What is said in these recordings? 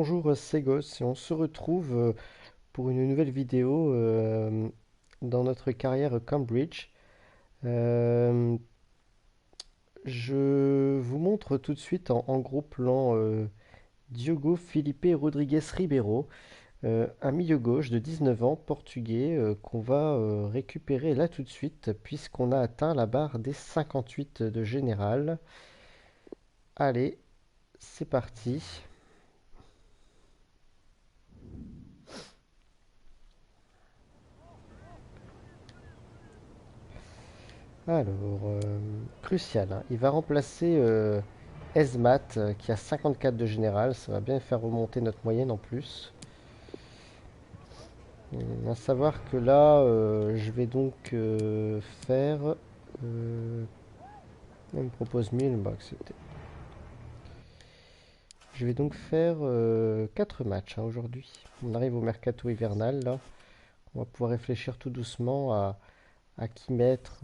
Bonjour c'est Goss et on se retrouve pour une nouvelle vidéo dans notre carrière Cambridge. Euh, je vous montre tout de suite en gros plan Diogo Felipe Rodrigues Ribeiro, un milieu gauche de 19 ans, portugais, qu'on va récupérer là tout de suite puisqu'on a atteint la barre des 58 de général. Allez, c'est parti. Alors, crucial, hein. Il va remplacer Esmat qui a 54 de général. Ça va bien faire remonter notre moyenne en plus. À savoir que là, je vais donc faire. On me propose 1000, bah accepter. Je vais donc faire 4 matchs hein, aujourd'hui. On arrive au mercato hivernal là. On va pouvoir réfléchir tout doucement à qui mettre,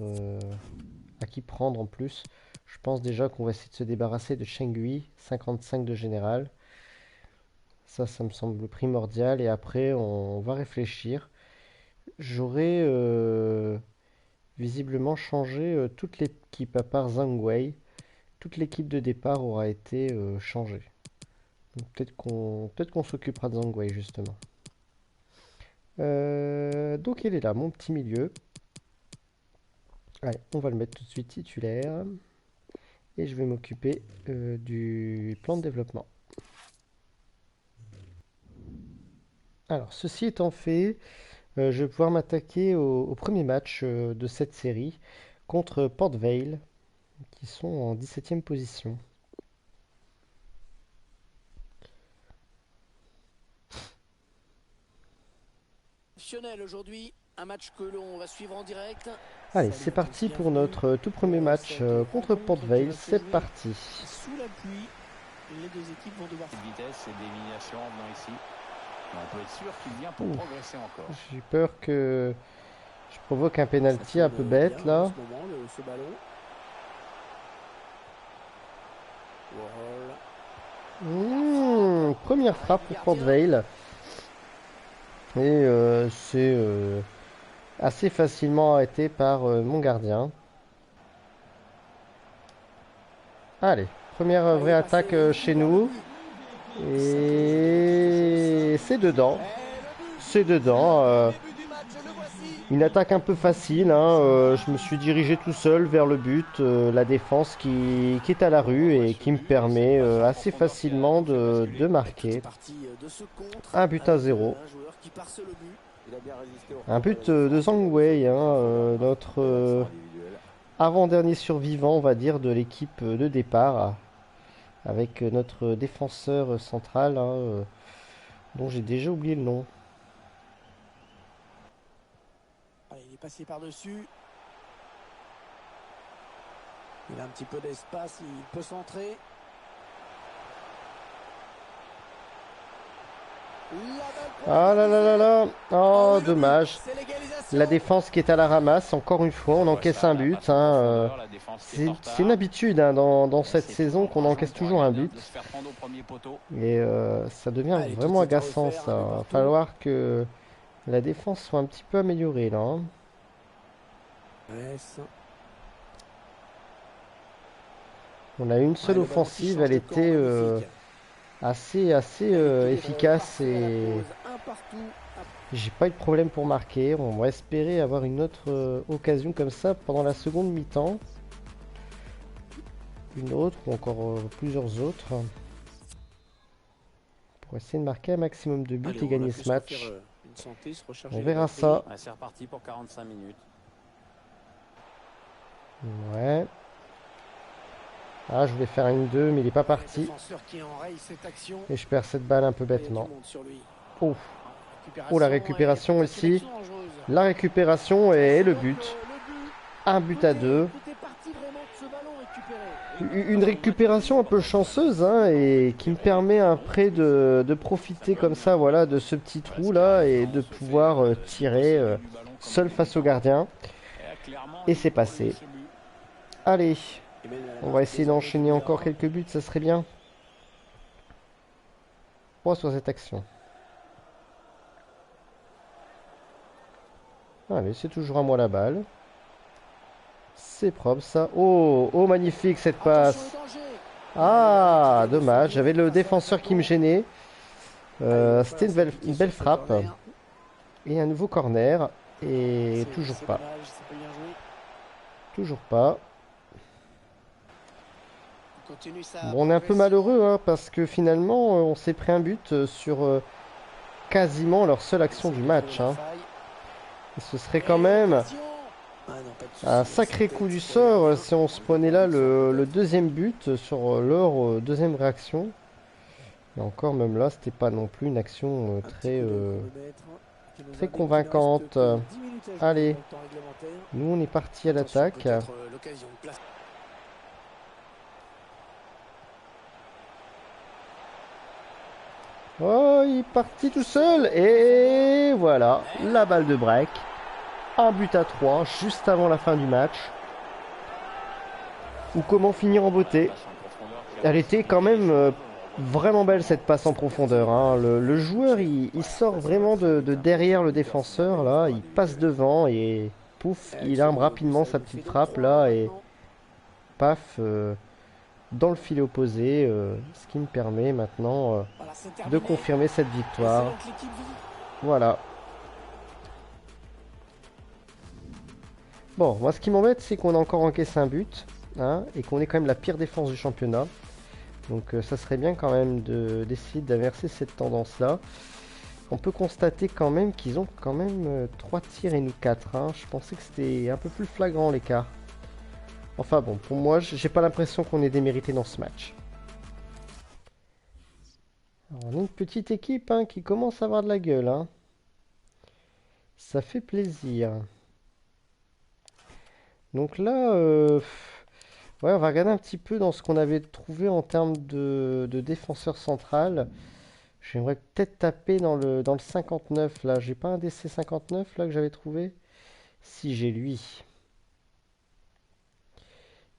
à qui prendre en plus. Je pense déjà qu'on va essayer de se débarrasser de Chengui, 55 de général. Ça me semble primordial. Et après, on va réfléchir. J'aurais visiblement changé toute l'équipe à part Zhang Wei. Toute l'équipe de départ aura été changée. Donc peut-être qu'on s'occupera de Zhang Wei justement. Donc il est là, mon petit milieu. Allez, on va le mettre tout de suite titulaire. Et je vais m'occuper du plan de développement. Alors, ceci étant fait, je vais pouvoir m'attaquer au premier match de cette série contre Port Vale, qui sont en 17e position. Aujourd'hui, un match que l'on va suivre en direct. Allez, c'est parti pour notre tout premier match contre Port Vale. C'est parti. Sous la pluie, les deux équipes vont devoir. Vitesse et d'élimination en venant ici. On peut être sûr qu'il vient pour Ouh. progresser encore. J'ai peur que je provoque un penalty un peu bête là. En ce moment, ce ballon. Première frappe pour Port Vale. Et c'est assez facilement arrêté par mon gardien. Allez, première vraie attaque chez nous. Et c'est dedans. C'est dedans. Une attaque un peu facile. Hein. Je me suis dirigé tout seul vers le but. La défense qui est à la rue et qui me permet assez facilement de marquer. 1-0. Un but de Zhang Wei, hein, notre avant-dernier survivant, on va dire, de l'équipe de départ, avec notre défenseur central, hein, dont j'ai déjà oublié le nom. Il est passé par-dessus. Il a un petit peu d'espace, il peut centrer. Ah là là là là. Oh, dommage. La défense qui est à la ramasse, encore une fois, on encaisse un but. Hein, c'est une habitude hein, dans cette saison qu'on encaisse toujours un but. Et ça devient vraiment agaçant ça. Il va falloir que la défense soit un petit peu améliorée là. Hein. On a une seule offensive, elle était assez efficace et j'ai pas eu de problème pour marquer. On va espérer avoir une autre occasion comme ça pendant la seconde mi-temps. Une autre ou encore plusieurs autres. Pour essayer de marquer un maximum de buts et gagner ce match. On verra ça. C'est reparti pour 45 minutes. Ouais. Ah, je voulais faire une 2 mais il est pas parti. Et je perds cette balle un peu bêtement. Oh. Oh, la récupération ici. La récupération et le but. Un but à 2. Une récupération un peu chanceuse hein, et qui me permet après de profiter comme ça voilà, de ce petit trou là et de pouvoir tirer seul face au gardien. Et c'est passé. Allez, on va essayer d'enchaîner encore quelques buts, ça serait bien. 3 sur cette action. Allez, c'est toujours à moi la balle. C'est propre ça. Oh, oh, magnifique cette passe. Ah, dommage. J'avais le défenseur qui me gênait. C'était une belle frappe. Et un nouveau corner. Et toujours pas. Toujours pas. Bon, on est un peu malheureux hein, parce que finalement on s'est pris un but sur quasiment leur seule action du match. Hein. Et ce serait quand même un sacré coup du sort si on se prenait là le deuxième but sur leur deuxième réaction. Et encore même là, c'était pas non plus une action très convaincante. Allez, nous on est parti à l'attaque. Oh, il est parti tout seul. Et voilà, la balle de break. Un but à 3, juste avant la fin du match. Ou comment finir en beauté. Elle était quand même vraiment belle cette passe en profondeur. Hein. Le joueur, il sort vraiment de derrière le défenseur. Là, il passe devant et pouf, il arme rapidement sa petite frappe là. Et paf. Dans le filet opposé, ce qui me permet maintenant de confirmer cette victoire. Voilà. Bon, moi ce qui m'embête, c'est qu'on a encore encaissé un but, hein, et qu'on est quand même la pire défense du championnat. Donc ça serait bien quand même d'essayer d'inverser cette tendance-là. On peut constater quand même qu'ils ont quand même 3 tirs et nous 4. Hein. Je pensais que c'était un peu plus flagrant l'écart. Enfin bon, pour moi, j'ai pas l'impression qu'on ait démérité dans ce match. Alors, on a une petite équipe hein, qui commence à avoir de la gueule. Hein. Ça fait plaisir. Donc là, ouais, on va regarder un petit peu dans ce qu'on avait trouvé en termes de défenseur central. J'aimerais peut-être taper dans le 59 là. J'ai pas un DC 59 là que j'avais trouvé. Si j'ai lui.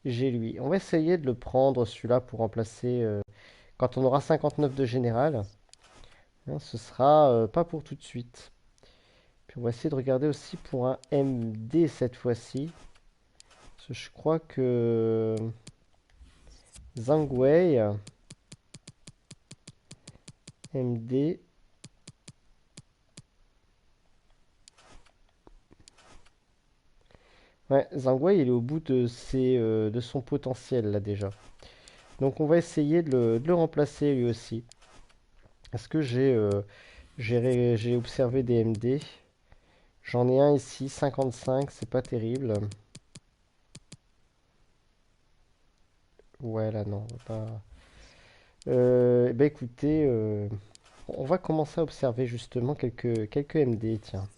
J'ai lui. On va essayer de le prendre celui-là pour remplacer quand on aura 59 de général. Hein, ce sera pas pour tout de suite. Puis on va essayer de regarder aussi pour un MD cette fois-ci. Parce que je crois que Zhang Wei MD. Ouais, Zhang Wei il est au bout de son potentiel là déjà. Donc on va essayer de le remplacer lui aussi. Est-ce que j'ai observé des MD? J'en ai un ici, 55, c'est pas terrible. Ouais, là non, on va pas. Bah écoutez, on va commencer à observer justement quelques MD, tiens.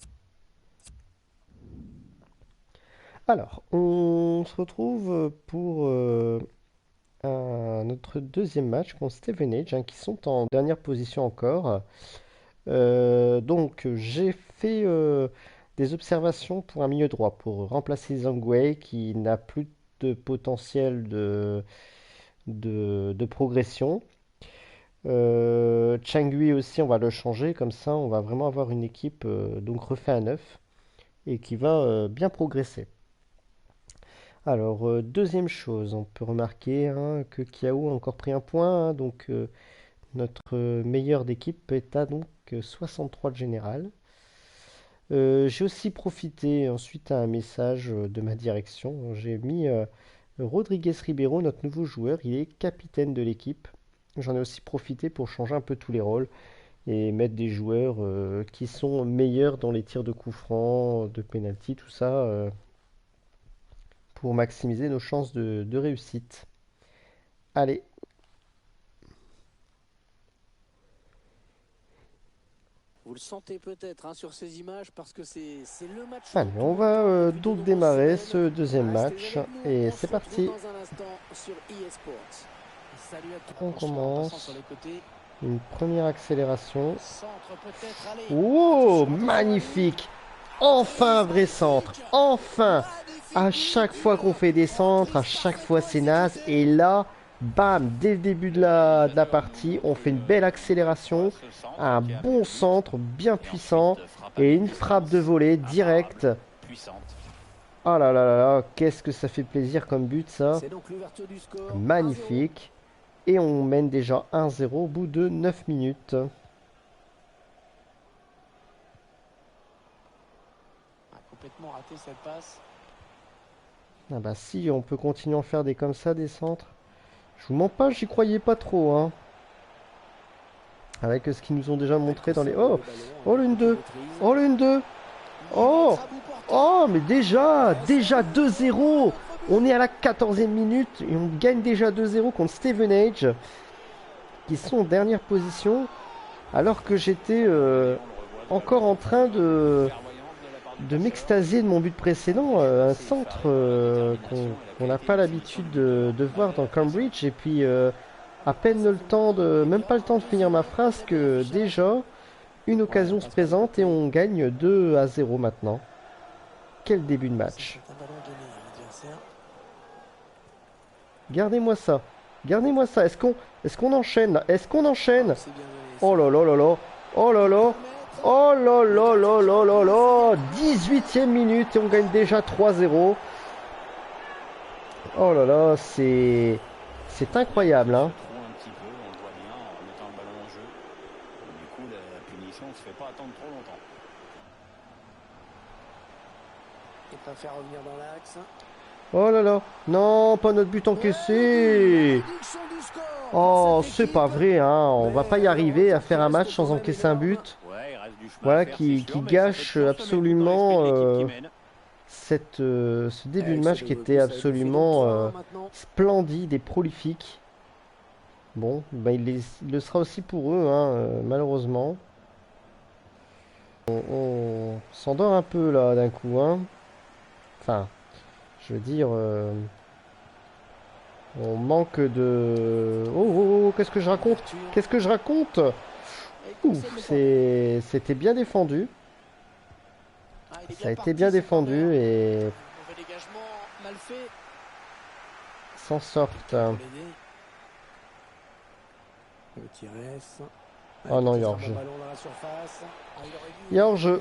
Alors, on se retrouve pour notre deuxième match contre Stevenage, hein, qui sont en dernière position encore. Donc, j'ai fait des observations pour un milieu droit, pour remplacer Zhang Wei, qui n'a plus de potentiel de progression. Changui aussi, on va le changer, comme ça on va vraiment avoir une équipe donc refait à neuf et qui va bien progresser. Alors, deuxième chose, on peut remarquer hein, que Kiao a encore pris un point, hein, donc notre meilleur d'équipe est à donc 63 de général. J'ai aussi profité ensuite à un message de ma direction. J'ai mis Rodriguez Ribeiro, notre nouveau joueur, il est capitaine de l'équipe. J'en ai aussi profité pour changer un peu tous les rôles et mettre des joueurs qui sont meilleurs dans les tirs de coups francs, de penalty, tout ça, pour maximiser nos chances de réussite. Allez. Vous le sentez peut-être hein, sur ces images parce que c'est le match. Allez, on va donc démarrer ce deuxième match et c'est parti. On commence. Une première accélération. Oh, magnifique! Enfin un vrai centre. Enfin! À chaque fois qu'on fait des centres, à chaque fois c'est naze. Et là, Bam, dès le début de la partie, on fait une belle accélération, un bon centre bien puissant et une frappe de volée directe. Oh là là là là, qu'est-ce que ça fait plaisir comme but ça. C'est donc l'ouverture du score. 1-0. Magnifique. Et on mène déjà 1-0 au bout de 9 minutes. Complètement raté cette passe. Ah bah si, on peut continuer à en faire des comme ça, des centres. Je vous mens pas, j'y croyais pas trop, hein. Avec ce qu'ils nous ont déjà montré dans les... Oh, oh le 1-2. Oh le 1-2. Oh, oh, mais déjà 2-0. On est à la 14e minute et on gagne déjà 2-0 contre Stevenage, qui sont en dernière position, alors que j'étais encore en train de m'extasier de mon but précédent, un centre qu'on n'a pas l'habitude de voir dans Cambridge, et puis à peine le temps même pas le temps de finir ma phrase que déjà une occasion se présente et on gagne 2-0 maintenant. Quel début de match. Gardez-moi ça. Gardez-moi ça. Est-ce qu'on enchaîne là? Est-ce qu'on enchaîne? Oh là là là là. Oh là là. Oh là là là là là là. 18e minute et on gagne déjà 3-0. Oh là là, c'est incroyable, hein. Faire revenir dans l'axe. Oh là là. Non, pas notre but encaissé. Oh, c'est pas vrai, hein. On va pas y arriver à faire un match sans encaisser un but. Voilà, qui gâche absolument ce début de match qui était absolument splendide et prolifique. Bon, bah, il le sera aussi pour eux, hein, malheureusement. On s'endort un peu là d'un coup, hein. Enfin, je veux dire, on manque de... Oh, oh, oh, qu'est-ce que je raconte? Qu'est-ce que je raconte? Ouf, c'était bien défendu. Ça a été bien défendu et... s'en sortent. Oh non, il y a hors-jeu. Il y a hors-jeu.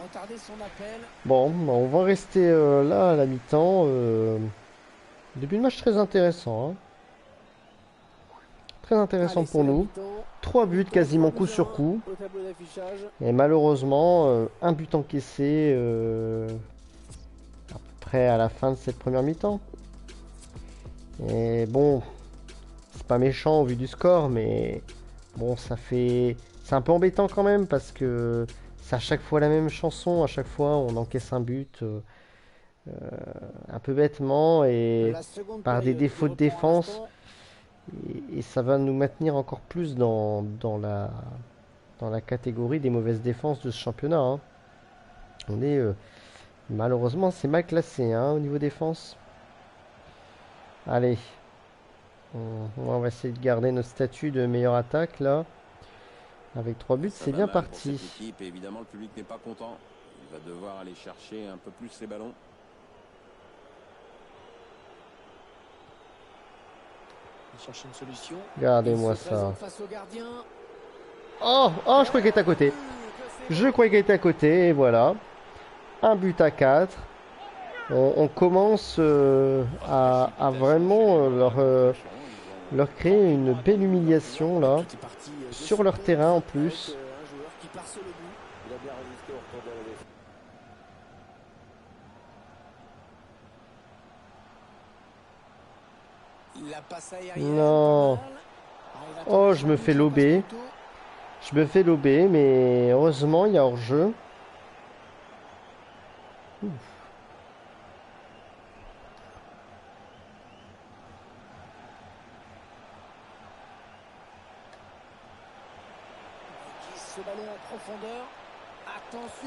Bon, on va rester là à la mi-temps. Début de match très intéressant, hein. Très intéressant pour nous. 3 buts quasiment coup sur coup. Et malheureusement, un but encaissé après à la fin de cette première mi-temps. Et bon, c'est pas méchant au vu du score, mais bon, c'est un peu embêtant quand même parce que c'est à chaque fois la même chanson. À chaque fois, on encaisse un but un peu bêtement et par des défauts de défense. Et ça va nous maintenir encore plus dans la catégorie des mauvaises défenses de ce championnat, hein. On est malheureusement c'est mal classé, hein, au niveau défense. Allez, on va essayer de garder notre statut de meilleure attaque là. Avec 3 buts, c'est bien parti. Évidemment, le public n'est pas content. Il va devoir aller chercher un peu plus les ballons. Chercher une solution. Regardez-moi ça. Oh, oh, je croyais qu'il était à côté. Je croyais qu'il était à côté, et voilà. Un but à 4. On commence à vraiment leur créer une belle humiliation là. Sur leur terrain en plus. Non. Oh, je me fais lober. Je me fais lober, mais heureusement, il y a hors-jeu.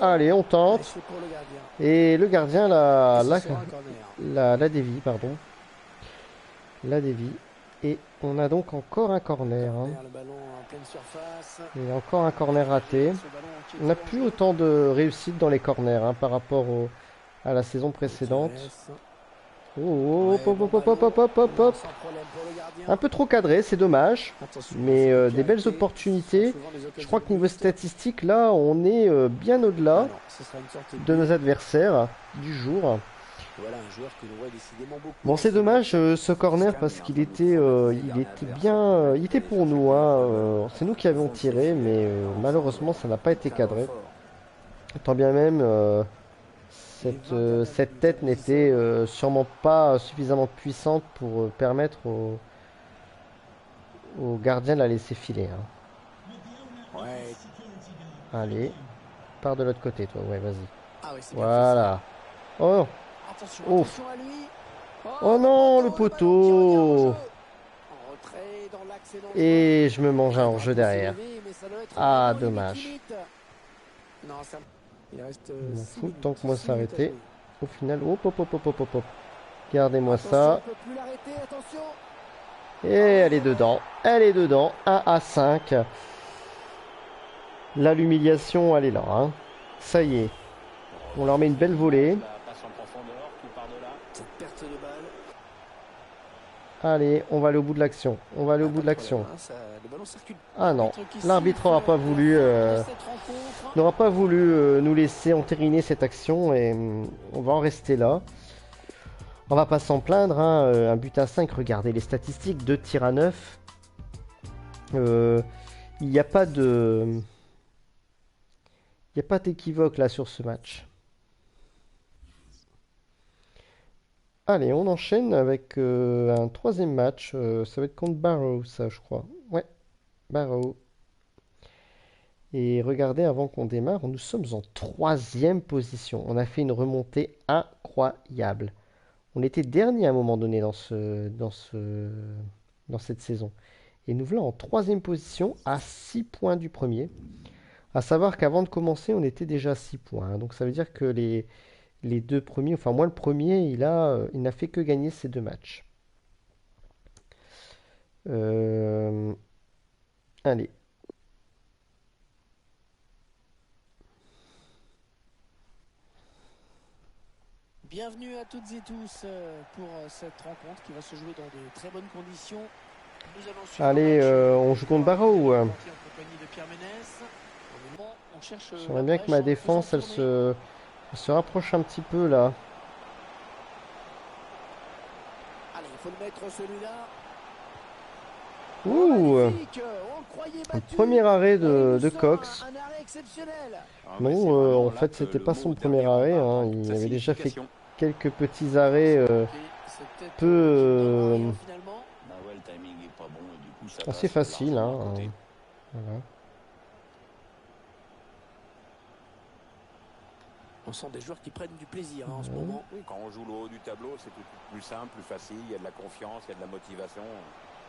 Allez, on tente. Et le gardien la dévie, pardon. La dévie. Et on a donc encore un corner, hein. Et encore un corner raté. On n'a plus autant de réussite dans les corners, hein, par rapport à la saison précédente. Oh, hop, Ouais, hop, bon hop, hop, ballon. hop, hop, hop, Non, hop. sans problème pour le gardien. Un peu trop cadré, c'est dommage. Attention, Mais c'est des belles arrêté. opportunités. Souvent des Je crois occasions que niveau mixtes. statistique, là, on est bien Ah au-delà non, ce sera une sortie de de nos but. adversaires du jour. Voilà un joueur que l'on voit décidément beaucoup. Bon, dans c'est ce dommage match. ce corner parce qu'il était, il était pour nous. C'est nous qui avions tiré, mais malheureusement, ça n'a pas été cadré. Tant bien même, cette tête n'était sûrement pas suffisamment puissante pour permettre au gardien de la laisser filer, hein. Ouais. Allez, pars de l'autre côté, toi. Ouais, vas-y. Ah ouais, c'est bien fait, Voilà. Oh, ça. Attention, ouf. attention à lui. Oh non, le ballon qui revient en poteau. jeu. En retrait, dans l'axe, c'est dangereux. Et je me mange un Il hors-jeu va derrière. s'élever, mais ça doit être Ah, vraiment dommage. limite. Non, ça... Il reste Je m'en 6 fous, minutes. tant que moi 6 minutes à s'arrêter. jouer. Au final, hop, hop, hop, hop, hop, hop, hop. Gardez-moi Attention, ça. on peut plus l'arrêter, attention. Et elle est dedans. Elle est dedans. 1 à 5. Là, l'humiliation, elle est là, hein. Ça y est. On leur met une belle volée. La passe en profondeur, tout par de là. Cette perte de balle. Allez, on va aller au bout de l'action. On va aller au bout de l'action. Le ballon circule. Ah non. Qui L'arbitre siffle n'aura pas la voulu... fin de cette rencontre. n'aura pas voulu nous laisser entériner cette action et on va en rester là. On va pas s'en plaindre, hein, un but à 5, regardez les statistiques, 2 tirs à 9. Il n'y a pas de... Il n'y a pas d'équivoque là sur ce match. Allez, on enchaîne avec un troisième match. Ça va être contre Barrow, ça, je crois. Ouais, Barrow. Et regardez, avant qu'on démarre, nous sommes en troisième position. On a fait une remontée incroyable. On était dernier à un moment donné dans cette saison. Et nous voilà en troisième position à 6 points du premier. À savoir qu'avant de commencer, on était déjà à 6 points, hein. Donc ça veut dire que les deux premiers, enfin moi le premier, il n'a fait que gagner ces deux matchs. Allez. Bienvenue à toutes et tous pour cette rencontre qui va se jouer dans de très bonnes conditions. Nous allons suivre Allez, le match, on joue contre Barrow. en compagnie de Pierre Ménès. On cherche J'aimerais la bien que ma brèche en défense, faisant tourner. elle se rapproche un petit peu là. Allez, il faut le mettre celui-là. Ouh, Magnifique, on le croyait le battu. premier arrêt Et il de nous sort Cox. un arrêt exceptionnel. Ah, mais c'est Non, vraiment en là fait, que c'était le pas mot son dernier premier arrêt, rempart hein. dans toute Il sa avait déjà fait signification. quelques petits arrêts C'est peut-être peu, rien, finalement. Bah ouais, le timing est pas bon et du coup ça assez passe faciles, largement hein. à côté. Voilà. On sent des joueurs qui prennent du plaisir en ce Ouais. moment. Oui, quand on joue le haut du tableau, c'est tout plus simple, plus facile. Il y a de la confiance, il y a de la motivation.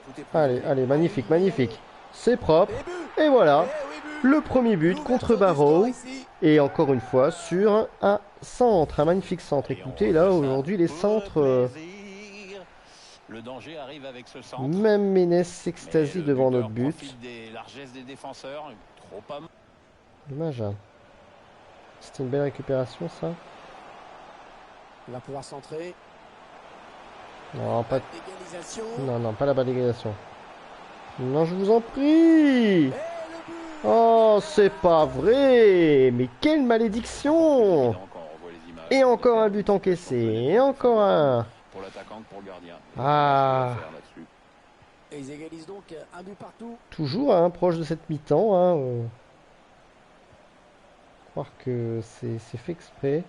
Tout est plus Allez, donné. allez, magnifique, magnifique. C'est propre. Et but. Et voilà, Eh oui, but. le premier but L'ouverture contre du Barrow. score ici. Et encore une fois, sur un centre, un magnifique centre. Et on Écoutez, là, refait ça aujourd'hui, les pour le centres, plaisir. Le danger arrive avec ce centre. même Ménès Mais s'extasie le devant buteur notre but. profite des largesses des défenseurs. Trop pas mal. Dommage, hein. C'était une belle récupération, ça. Il va pouvoir centrer. Non, pas, Égalisation. non, non, pas la balle d'égalisation. Non, je vous en prie. Et le but. Oh, c'est pas vrai. Mais quelle malédiction. Évident quand on revoit les images. Et encore un but encaissé. Et encore un. Pour l'attaquant, pour le gardien. Ah. Et ils égalisent donc un but partout. Toujours, hein, proche de cette mi-temps, hein. Croire que c'est fait exprès.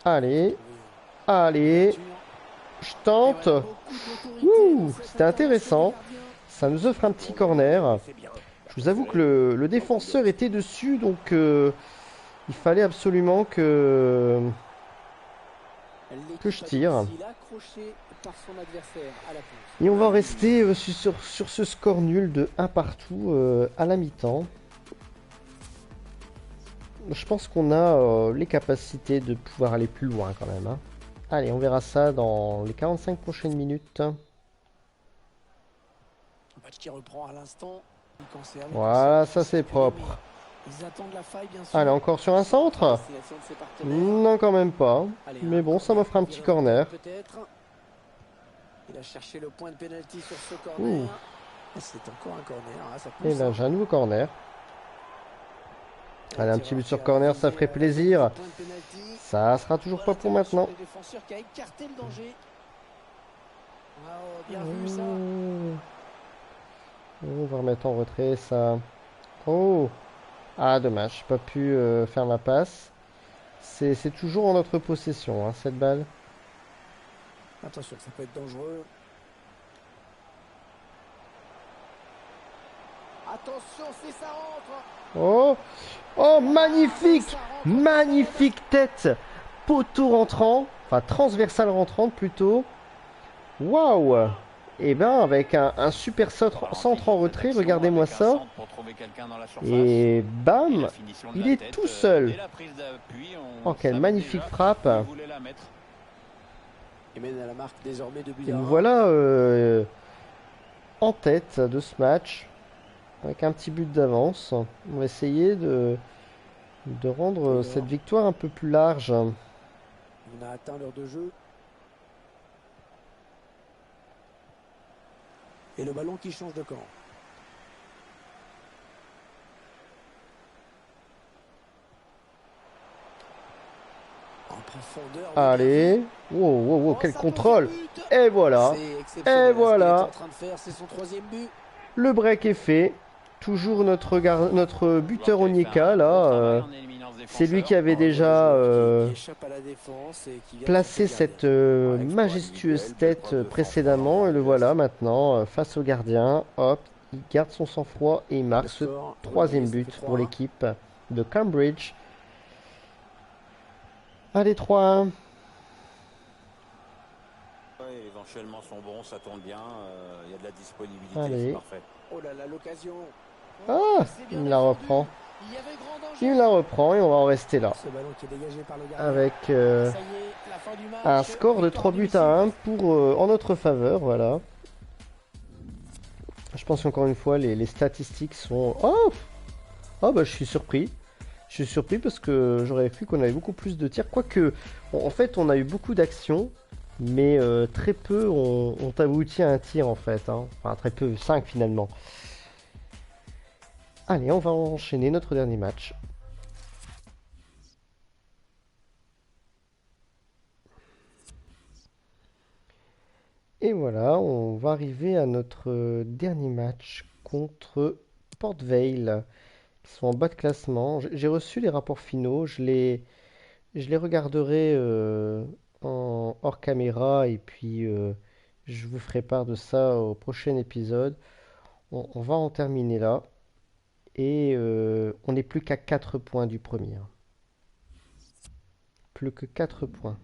Allez, allez, je tente. Ouh, c'était intéressant. Ça nous offre un petit corner. Je vous avoue que le défenseur était dessus, donc il fallait absolument que je tire. Et on va rester sur ce score nul de 1 partout à la mi-temps. Je pense qu'on a les capacités de pouvoir aller plus loin quand même, hein. Allez, on verra ça dans les 45 prochaines minutes. Un match qui reprend à l'instant. Voilà, ça c'est propre. Ils attendent la faille, bien sûr. Allez, encore sur un centre? Destination de ses partenaires. Non, quand même pas. Allez, Mais bon, ça m'offre un petit corner. Peut-être. Il a cherché le point de pénalty sur ce Ouh. corner. Et c'est encore un corner. Ah, ça Et pousse, là, hein. j'ai un nouveau corner. Allez, un petit but sur corner, ça ferait plaisir. Point de pénalty. Ça sera toujours pas pour maintenant. Le défenseur qui a écarté le danger. Ah, oh, bien vu ça. On va remettre en retrait ça. Oh! Ah, dommage, j'ai pas pu faire ma passe. C'est toujours en notre possession, hein, cette balle. Attention, ça peut être dangereux. Attention, si ça rentre. Oh! Oh, magnifique! Magnifique tête! Poteau rentrant, enfin transversal rentrante plutôt. Waouh! Et ben avec un super centre en retrait, regardez-moi ça. Et bam! Il est tout seul. Oh, quelle magnifique frappe! Il mène à la marque désormais de Et nous voilà en tête de ce match, avec un petit but d'avance. On va essayer de rendre cette victoire un peu plus large. On a atteint l'heure de jeu. Et le ballon qui change de camp. En profondeur. Allez, wow, wow, wow, quel contrôle! Et voilà, et voilà, c'est son troisième but. le break est fait. Toujours notre buteur Onyeka là. C'est lui qui avait déjà placé cette majestueuse tête précédemment. Et le voilà maintenant face au gardien. Hop, il garde son sang-froid et il marque ce troisième but pour l'équipe de Cambridge. Allez, 3-1. Éventuellement sont bons, ça tourne bien, il y a de la disponibilité, Allez. c'est parfait. Oh là là, l'occasion. Ah, il me la reprend. Il y avait grand danger. Il me la reprend et on va en rester là. Ce ballon qui est dégagé par le gardien. Avec Ça y est, la fin du match. un score de 3 buts à 1 pour, en notre faveur, voilà. Je pense qu'encore une fois, les statistiques sont... Oh! Oh bah je suis surpris. Je suis surpris parce que j'aurais cru qu'on avait beaucoup plus de tirs. Quoique, en fait, on a eu beaucoup d'actions, mais très peu ont abouti à un tir en fait. Hein. Enfin, très peu, 5 finalement. Allez, on va enchaîner notre dernier match. Et voilà, on va arriver à notre dernier match contre Port Vale, qui sont en bas de classement. J'ai reçu les rapports finaux, je les regarderai hors caméra et puis je vous ferai part de ça au prochain épisode. On va en terminer là. Et on n'est plus qu'à 4 points du premier. Plus que 4 points.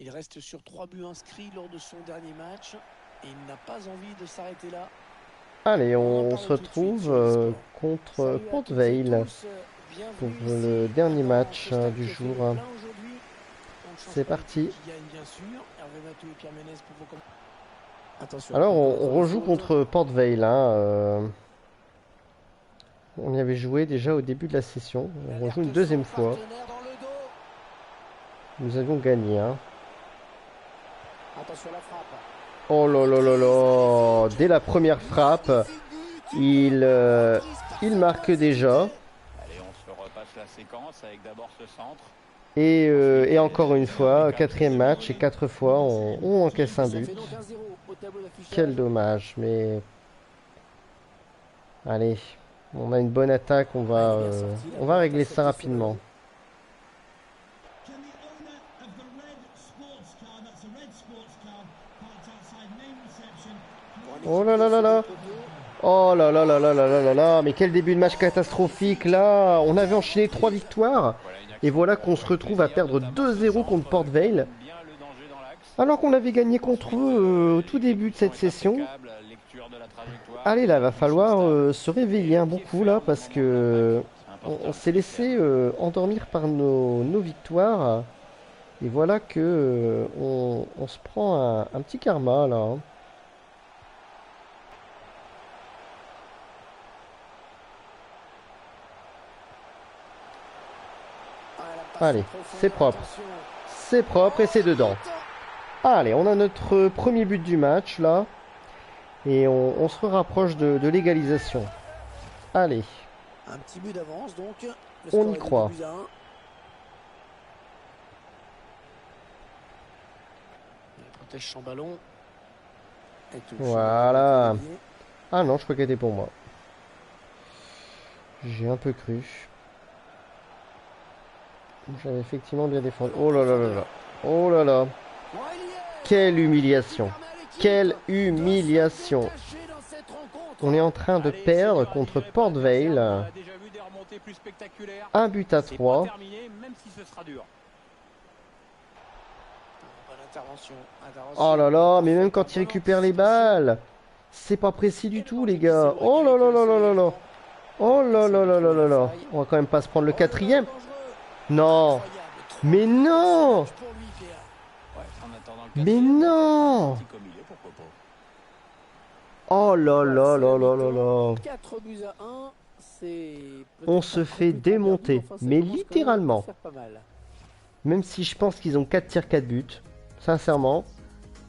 Il reste sur 3 buts inscrits lors de son dernier match. Et il n'a pas envie de s'arrêter là. Allez, on se retrouve contre Port Vale pour le dernier match du jour. C'est parti. Alors, on rejoue contre Port Vale. Hein, on y avait joué déjà au début de la session. On rejoue une deuxième fois. Nous avions gagné. Hein. Oh là là là là! Dès la première frappe, il marque déjà. Allez, on se repasse la séquence avec d'abord ce centre. Et encore une fois, quatrième match et 4 fois on encaisse un but. Quel dommage, mais allez, on a une bonne attaque, on va régler ça rapidement. Oh là là là là! Oh là là là là là là là là! Mais quel début de match catastrophique là! On avait enchaîné 3 victoires. Et voilà qu'on se retrouve à perdre 2-0 contre Port Vale. Alors qu'on avait gagné contre eux au tout début de cette session. Allez là, va falloir se réveiller un bon coup là parce que on s'est laissé endormir par nos victoires. Et voilà que on se prend un petit karma là, hein. Allez, c'est propre. C'est propre et c'est dedans. Allez, on a notre premier but du match là. Et on se rapproche de l'égalisation. Allez, Un petit but d'avance donc. Le on score y est de croit. 2 buts à 1. Il protège son ballon. Et touche. Voilà. Ah non, je crois qu'elle était pour moi. J'ai un peu cru. J'avais effectivement bien défendu. Oh là là là là. Oh là là. Quelle humiliation. Quelle humiliation. On est en train de perdre contre Port Vale. Un but à 3. Oh là là, mais même quand il récupère les balles, c'est pas précis du tout, les gars. Oh là là là là là là. Oh là là là là là là. On va quand même pas se prendre le quatrième. Non. Mais non. Mais non. Oh là là là là là là. 4 buts à 1, c'est On se fait démonter, mais littéralement. faire pas mal. Même si je pense qu'ils ont 4 tirs, 4 buts. Sincèrement,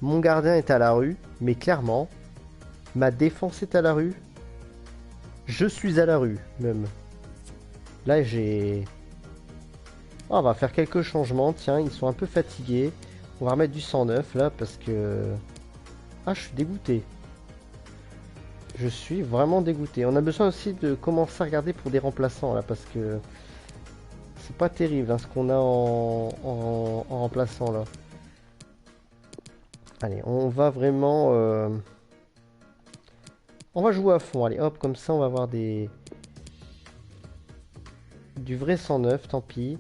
mon gardien est à la rue, mais clairement, ma défense est à la rue. Je suis à la rue, même. Là, j'ai... Oh, on va faire quelques changements. Tiens, ils sont un peu fatigués. On va remettre du 109, là, parce que... Ah, je suis dégoûté. Je suis vraiment dégoûté. On a besoin aussi de commencer à regarder pour des remplaçants, là, parce que... C'est pas terrible, hein, ce qu'on a en remplaçant, là. Allez, on va vraiment... On va jouer à fond. Allez, hop, comme ça, on va avoir des... Du vrai 109, tant pis.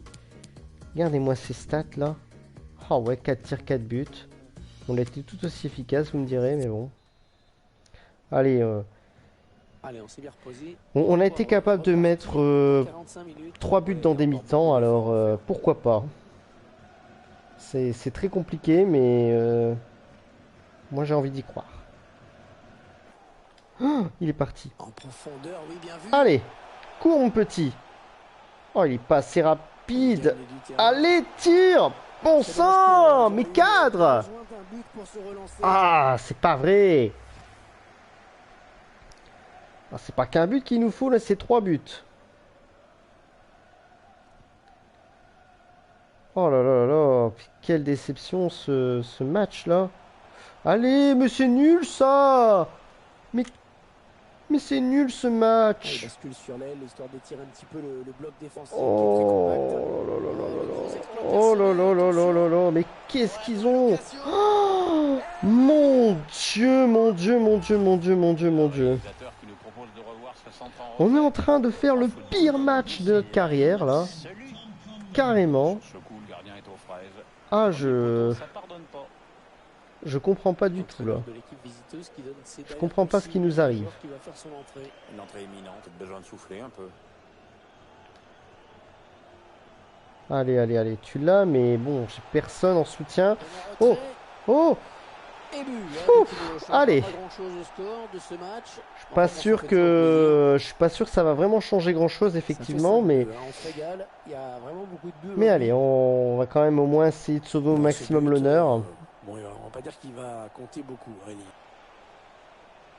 Regardez-moi ces stats, là. Oh ouais, 4 tirs, 4 buts. On a été tout aussi efficace, vous me direz, mais bon. Allez, Allez, on s'est bien reposé. on a été capable de mettre 45 minutes. 3 buts dans des mi-temps, alors pourquoi pas. C'est très compliqué, mais moi j'ai envie d'y croire. Oh, il est parti. En profondeur, oui, bien vu. Allez, cours mon petit. Oh, il est pas assez rapide. Allez, tire. Bon sang, mais cadre. Ah, c'est pas vrai. Ah, c'est pas qu'un but qu'il nous faut, là, c'est 3 buts. Oh là là là là, quelle déception ce match-là. Allez, mais c'est nul ça. Mais c'est nul ce Il match. bascule sur l'aile, histoire d'étirer un petit peu le bloc défensif. Oh là là là là là. Oh là là là là là là. Mais qu'est-ce qu'ils ont? Oh, mon Dieu, mon Dieu, mon Dieu, mon Dieu, mon Dieu, mon Dieu. On est en train de faire le pire match de notre carrière là. Carrément. Ah, je comprends pas du tout là. Je comprends pas ce qui nous arrive. L'entrée imminente, besoin de souffler un peu. Allez, allez, allez, tu l'as, mais bon, j'ai personne en soutien. Oh, oh, allez. Je suis pas sûr que ça va vraiment changer grand-chose effectivement, mais allez, on va quand même au moins essayer de sauver au maximum l'honneur. Bon, on va pas dire qu'il va compter beaucoup, Rémi.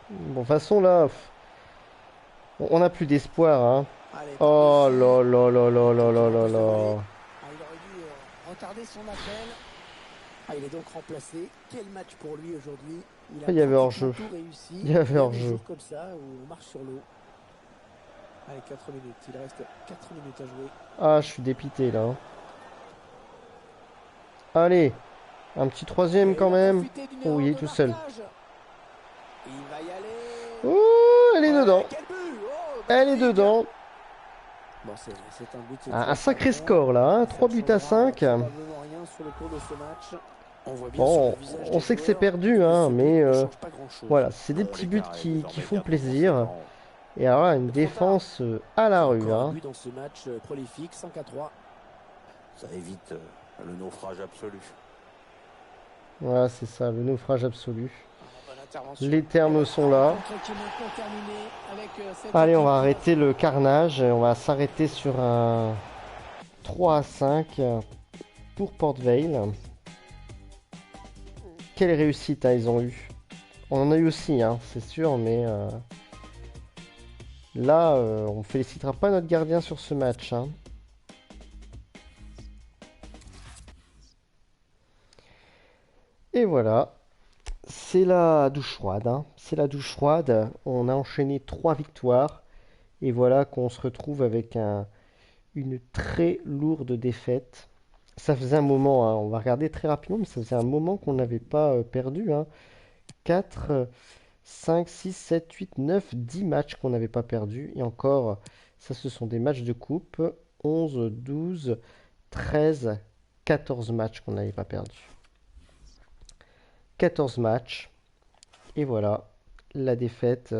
Bon, de toute façon là, on n'a plus d'espoir, hein. Allez, Oh là là là là là là là là. Ah, il aurait dû retarder son appel. Ah, il est donc remplacé. Quel match pour lui aujourd'hui. Il y avait hors-jeu. Il y avait hors-jeu. Comme ça où on marche sur l'eau. Allez, 4 minutes. Il reste 4 minutes à jouer. Ah, je suis dépité là, hein. Allez, un petit troisième quand même. Oh, il est tout seul. Il va y aller. Oh, elle est dedans. Quel but. Oh, Elle est dedans. Bon, c'est un but. Un sacré score là, hein. 3 buts à 5. Probablement rien sur le cours de ce match. On voit bien sur Bon, le visage on des sait que c'est joueurs perdu, que hein, ce but mais ne change pas grand-chose. voilà, c'est des petits buts qui font plaisir. Et alors là, une défense à la rue, Encore un hein. but dans ce match prolifique, 5 à 3. Ça évite Le naufrage absolu. Voilà, c'est ça, le naufrage absolu. Bonne intervention. Les termes sont là. Rencontre qui est maintenant terminée avec cette Allez, on équipe va qui arrêter le carnage. On va s'arrêter sur un 3-5 pour Port Vale. Quelle réussite ils ont eu. On en a eu aussi, c'est sûr, mais là, on ne félicitera pas notre gardien sur ce match. Et voilà, c'est la douche froide. C'est la douche froide. On a enchaîné 3 victoires. Et voilà qu'on se retrouve avec une très lourde défaite. Ça faisait un moment, on va regarder très rapidement, mais ça faisait un moment qu'on n'avait pas perdu. 4, 5, 6, 7, 8, 9, 10 matchs qu'on n'avait pas perdus. Et encore, ça ce sont des matchs de coupe. 11, 12, 13, 14 matchs qu'on n'avait pas perdus. 14 matchs. Et voilà, la défaite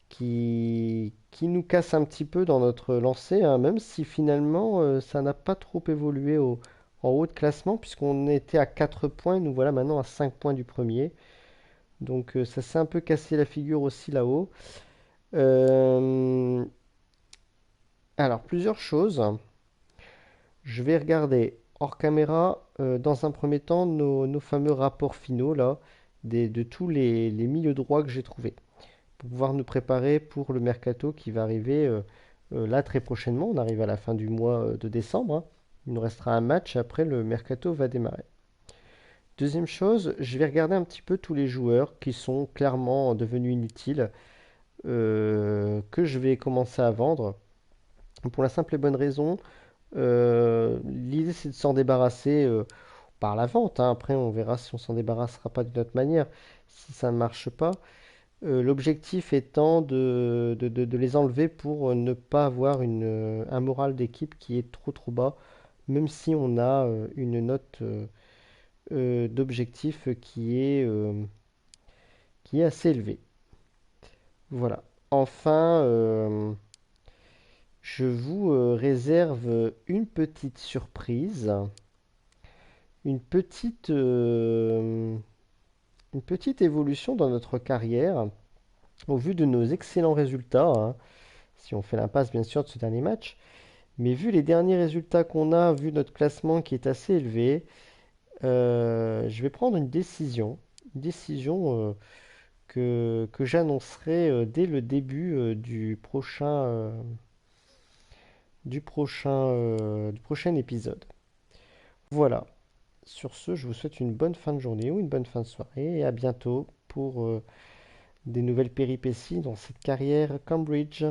qui nous casse un petit peu dans notre lancée, même si finalement ça n'a pas trop évolué en haut de classement, puisqu'on était à 4 points, nous voilà maintenant à 5 points du premier. Donc ça s'est un peu cassé la figure aussi là-haut. Euh, alors, plusieurs choses. Je vais regarder hors caméra, dans un premier temps, nos fameux rapports finaux là, de tous les milieux droits que j'ai trouvés, pour pouvoir nous préparer pour le mercato qui va arriver là très prochainement. On arrive à la fin du mois de décembre. Il nous restera un match, après le mercato va démarrer. Deuxième chose, je vais regarder un petit peu tous les joueurs qui sont clairement devenus inutiles, que je vais commencer à vendre. Pour la simple et bonne raison, l'idée c'est de s'en débarrasser par la vente. Après, on verra si on s'en débarrassera pas d'une autre manière, si ça ne marche pas. L'objectif étant de les enlever pour ne pas avoir un moral d'équipe qui est trop bas, même si on a une note d'objectif qui est assez élevée. Voilà. Enfin, je vous réserve une petite surprise, une petite, euh, une petite évolution dans notre carrière au vu de nos excellents résultats, si on fait l'impasse bien sûr de ce dernier match. Mais vu les derniers résultats qu'on a, vu notre classement qui est assez élevé, je vais prendre une décision que j'annoncerai dès le début du prochain épisode. Voilà. Sur ce, je vous souhaite une bonne fin de journée ou une bonne fin de soirée et à bientôt pour des nouvelles péripéties dans cette carrière Cambridge.